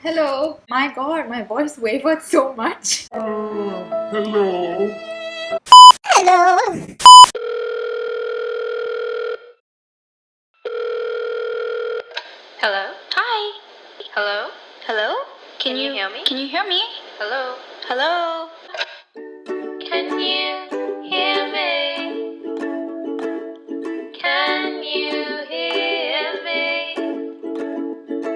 Hello. My God, my voice wavered so much. Hello. Hello. Hello? Hi. Hello? Hello? Can you hear me? Can you hear me? Hello? Hello. Can you hear me? Can you hear me?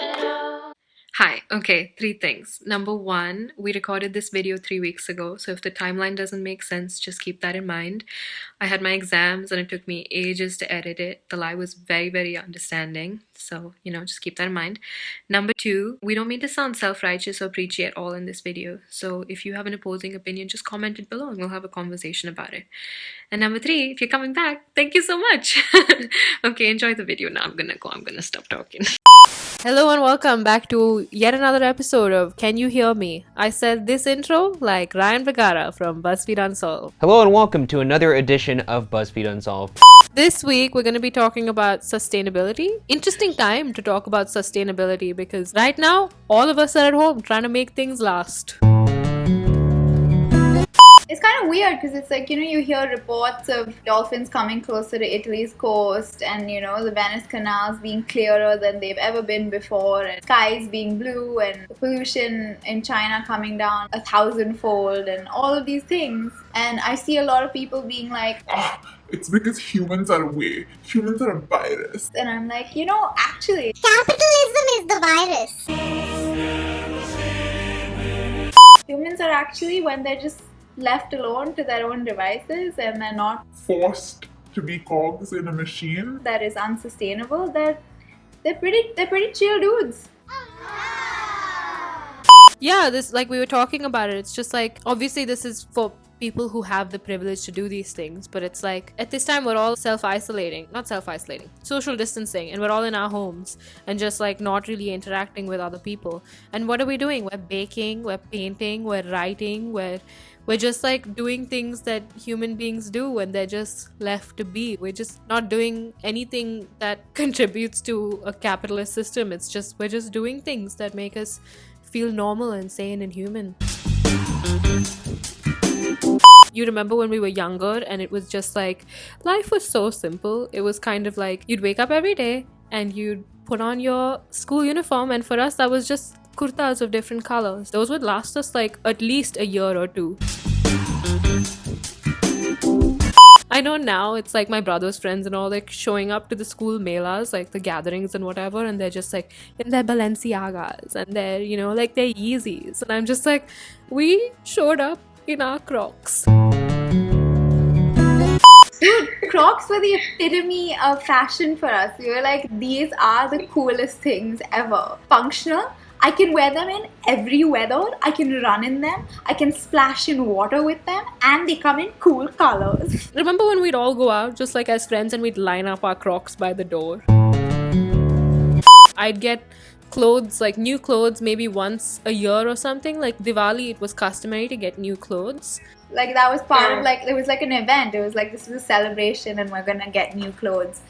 Hello? Hi, okay, 3 things. Number one, we recorded this video 3 weeks ago, so if the timeline doesn't make sense, just keep that in mind. I had my exams and it took me ages to edit it. The lie was very, very understanding, so just keep that in mind. Number two, we don't mean to sound self-righteous or preachy at all in this video, so if you have an opposing opinion, just comment it below and we'll have a conversation about it. And number three, if you're coming back, thank you so much. Okay, enjoy the video now. I'm gonna stop talking. Hello and welcome back to yet another episode of Can You Hear Me? I said this intro like Ryan Vergara from Buzzfeed Unsolved. Hello and welcome to another edition of Buzzfeed Unsolved. This week we're going to be talking about sustainability. Interesting time to talk about sustainability because right now all of us are at home trying to make things last. It's kind of weird because it's like, you hear reports of dolphins coming closer to Italy's coast and, the Venice canals being clearer than they've ever been before and skies being blue and the pollution in China coming down 1,000-fold and all of these things. And I see a lot of people being like, It's because humans are away. Humans are a virus. and I'm like, actually, Capitalism is the virus. humans are actually, when they're just left alone to their own devices and they're not, Forced to be cogs in a machine. that is unsustainable, they're pretty chill dudes. Yeah, this, like we were talking about it, it's just like, obviously this is for people who have the privilege to do these things, but it's like at this time we're all social distancing, and we're all in our homes and just like not really interacting with other people. And what are we doing? We're baking, we're painting, we're writing, we're just like doing things that human beings do when they're just left to be. We're just not doing anything that contributes to a capitalist system. It's just we're just doing things that make us feel normal and sane and human. You remember when we were younger and it was just like, life was so simple. It was kind of like you'd wake up every day and you'd put on your school uniform, and for us that was just kurtas of different colors. Those would last us like at least a year or two. I know now it's like my brother's friends and all like showing up to the school melas, like the gatherings and whatever, and they're just like in their Balenciagas and they're, like their Yeezys. And I'm just like, we showed up in our Crocs. Dude, Crocs were the epitome of fashion for us. We were like, these are the coolest things ever. Functional. I can wear them in every weather. I can run in them. I can splash in water with them. And they come in cool colors. Remember when we'd all go out just like as friends and we'd line up our Crocs by the door? I'd get clothes, like new clothes, maybe once a year or something. Like Diwali, it was customary to get new clothes. Like that was part of it was like an event. It was like, this was a celebration and we're gonna get new clothes.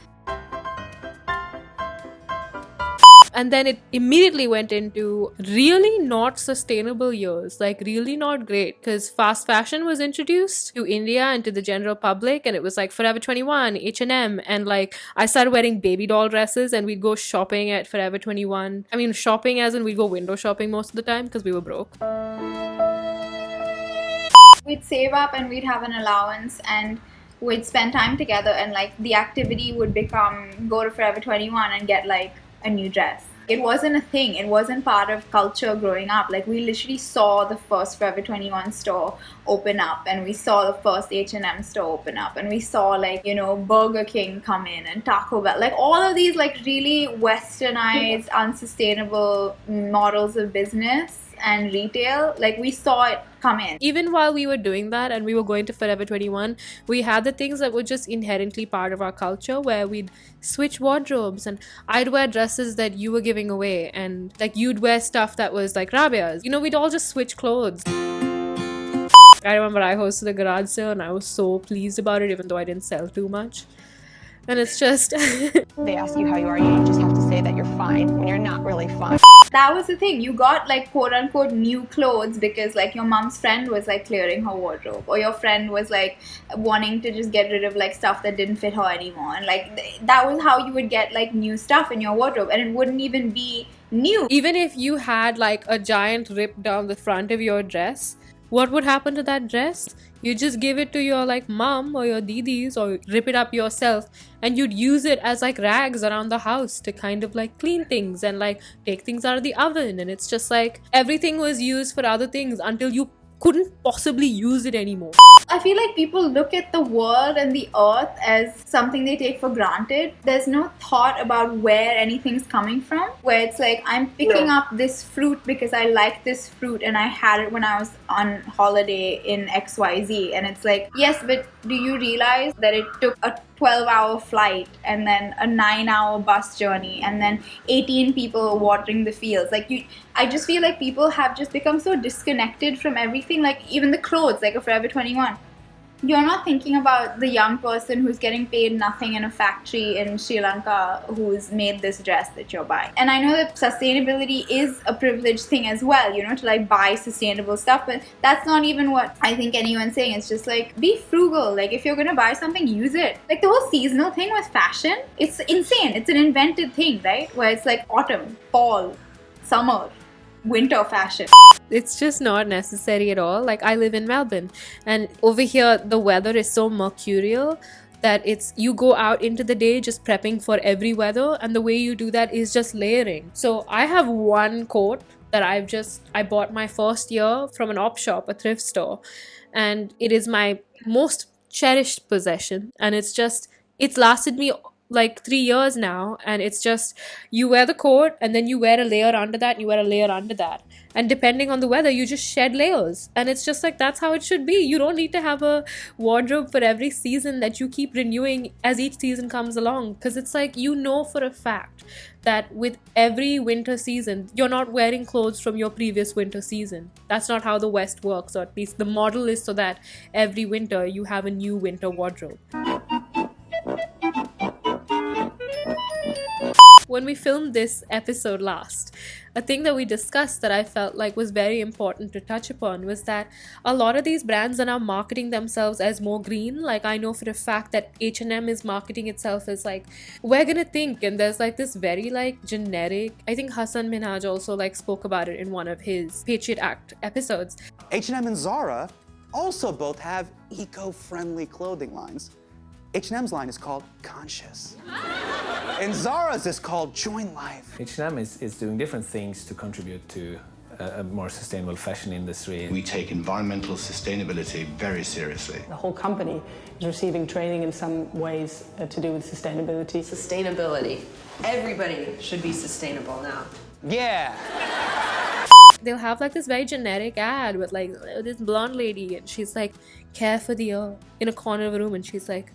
And then it immediately went into really not sustainable years, like really not great, because fast fashion was introduced to India and to the general public, and it was like Forever 21, H&M, and like I started wearing baby doll dresses and we'd go shopping at Forever 21. I mean, shopping as in we'd go window shopping most of the time because we were broke. We'd save up and we'd have an allowance and we'd spend time together, and like the activity would become go to Forever 21 and get like a new dress. It wasn't a thing. It wasn't part of culture growing up. Like we literally saw the first Forever 21 store open up, and we saw the first H&M store open up, and we saw like, Burger King come in and Taco Bell. Like all of these like really westernized, unsustainable models of business and retail, like we saw it come in. Even while we were doing that and we were going to Forever 21, we had the things that were just inherently part of our culture, where we'd switch wardrobes and I'd wear dresses that you were giving away, and like you'd wear stuff that was like Rabia's. We'd all just switch clothes. I remember I hosted a garage sale and I was so pleased about it, even though I didn't sell too much. And it's just They ask you how you are, you just have to say that you're fine when you're not really fine. That was the thing. You got like quote unquote new clothes because like your mom's friend was like clearing her wardrobe, or your friend was like wanting to just get rid of like stuff that didn't fit her anymore, and like that was how you would get like new stuff in your wardrobe, and it wouldn't even be new. even if you had like a giant rip down the front of your dress, what would happen to that dress? You just give it to your like mom or your didis, or rip it up yourself, and you'd use it as like rags around the house to kind of like clean things and like take things out of the oven. And it's just like everything was used for other things until you couldn't possibly use it anymore. I feel like people look at the world and the earth as something they take for granted. There's no thought about where anything's coming from, where it's like, I'm picking up this fruit because I like this fruit and I had it when I was on holiday in XYZ. And it's like, yes, but do you realize that it took a 12-hour flight and then a 9-hour bus journey and then 18 people watering the fields? Like, I just feel like people have just become so disconnected from everything. Like even the clothes, like a Forever 21. You're not thinking about the young person who's getting paid nothing in a factory in Sri Lanka who's made this dress that you're buying. And I know that sustainability is a privileged thing as well, you know, to like buy sustainable stuff, but that's not even what I think anyone's saying. It's just like, be frugal. Like if you're gonna buy something, use it. Like the whole seasonal thing with fashion, it's insane. It's an invented thing, right? Where it's like autumn, fall, summer, winter fashion. It's just not necessary at all. Like I live in Melbourne, and over here the weather is so mercurial that it's you go out into the day just prepping for every weather, and the way you do that is just layering. So I have one coat that I bought my first year from an op shop, a thrift store, and it is my most cherished possession, and it's lasted me like 3 years now. And it's just, you wear the coat and then you wear a layer under that and you wear a layer under that, and depending on the weather you just shed layers. And it's just like, that's how it should be. You don't need to have a wardrobe for every season that you keep renewing as each season comes along, because it's like, you know for a fact that with every winter season you're not wearing clothes from your previous winter season. That's not how the West works, or at least the model is so that every winter you have a new winter wardrobe. When we filmed this episode last, a thing that we discussed that I felt like was very important to touch upon was that a lot of these brands are now marketing themselves as more green. Like I know for a fact that H&M is marketing itself as like, we're gonna think, and there's like this very like generic, I think Hassan Minhaj also like spoke about it in one of his Patriot Act episodes. H&M and Zara also both have eco-friendly clothing lines. H&M's line is called Conscious. And Zara's is called Join Life. H&M is doing different things to contribute to a more sustainable fashion industry. We take environmental sustainability very seriously. The whole company is receiving training in some ways to do with sustainability. Sustainability. Everybody should be sustainable now. Yeah. They'll have like this very generic ad with like this blonde lady, and she's like, care for the earth, in a corner of a room, and she's like,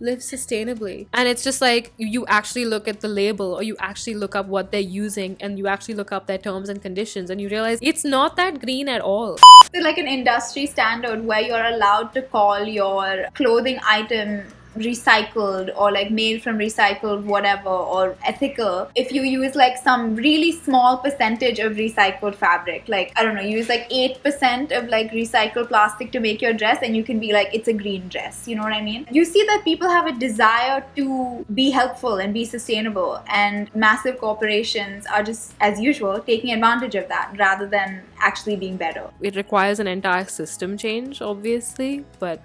live sustainably. And it's just like, you actually look at the label, or you actually look up what they're using, and you actually look up their terms and conditions, and you realize it's not that green at all. There's like an industry standard where you're allowed to call your clothing item recycled or like made from recycled whatever, or ethical, if you use like some really small percentage of recycled fabric. Like I don't know, you use like 8% of like recycled plastic to make your dress, and you can be like, it's a green dress. You know what I mean? You see that people have a desire to be helpful and be sustainable, and massive corporations are just, as usual, taking advantage of that rather than actually being better. It requires an entire system change, obviously, but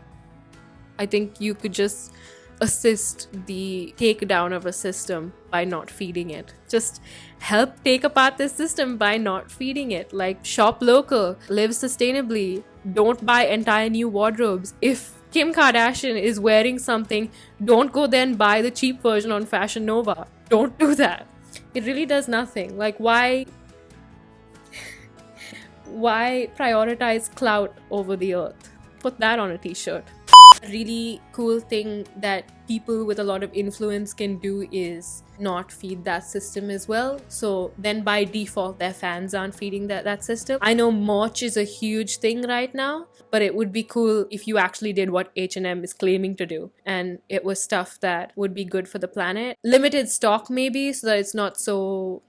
I think you could just assist the takedown of a system by not feeding it. Just help take apart this system by not feeding it. Like, shop local, live sustainably, don't buy entire new wardrobes. If Kim Kardashian is wearing something, don't go then buy the cheap version on Fashion Nova. Don't do that. It really does nothing. Like, why prioritize clout over the earth? Put that on a t-shirt. A really cool thing that people with a lot of influence can do is not feed that system as well. So then by default, their fans aren't feeding that system. I know merch is a huge thing right now, but it would be cool if you actually did what H&M is claiming to do. And it was stuff that would be good for the planet. Limited stock maybe, so that it's not so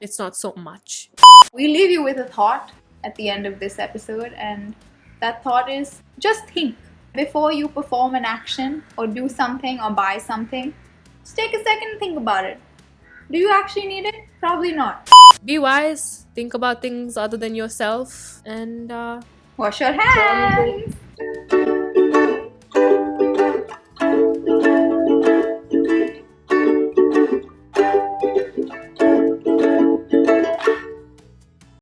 much. We leave you with a thought at the end of this episode, and that thought is just think. Before you perform an action or do something or buy something, just take a second and think about it. Do you actually need it? Probably not. Be wise, think about things other than yourself, and wash your hands.